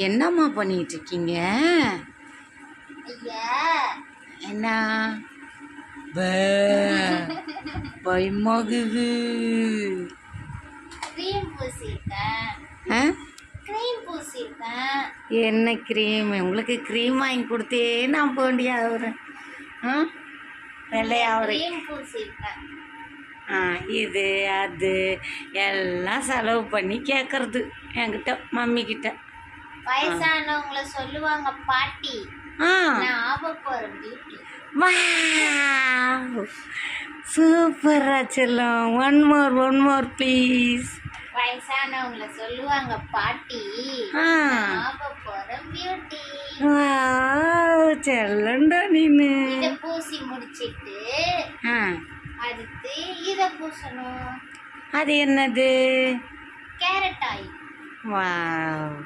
என்னம்மா பண்ணிட்டு இருக்கீங்க? ஐயா என்ன பயமாகுது. க்ரீம் பூசிருக்கேன். க்ரீம் பூசிருக்கேன். என்ன க்ரீம்? உங்களுக்கு க்ரீம் வாங்கி கொடுத்தே நான் போண்டியா ஆகுறேன். வெள்ளையாகிறேன். க்ரீம் பூசிருக்கேன். இது அது எல்லாம் செலவு பண்ணி கேட்கறது என்கிட்ட, மம்மி கிட்ட. வயசானவங்கள சொல்லுவாங்க பாட்டி. ஞாபகம் பியூட்டி. சூப்பரா செல்லம். One more please. வயசானவங்கள சொல்லுவாங்க பாட்டி. ஞாபகம் பியூட்டி. செல்லண்டா நீனு. இத பூசி முடிச்சிட்டு அடுத்து இத பூசணும். அது என்னது? Carrot oil. வாவ்.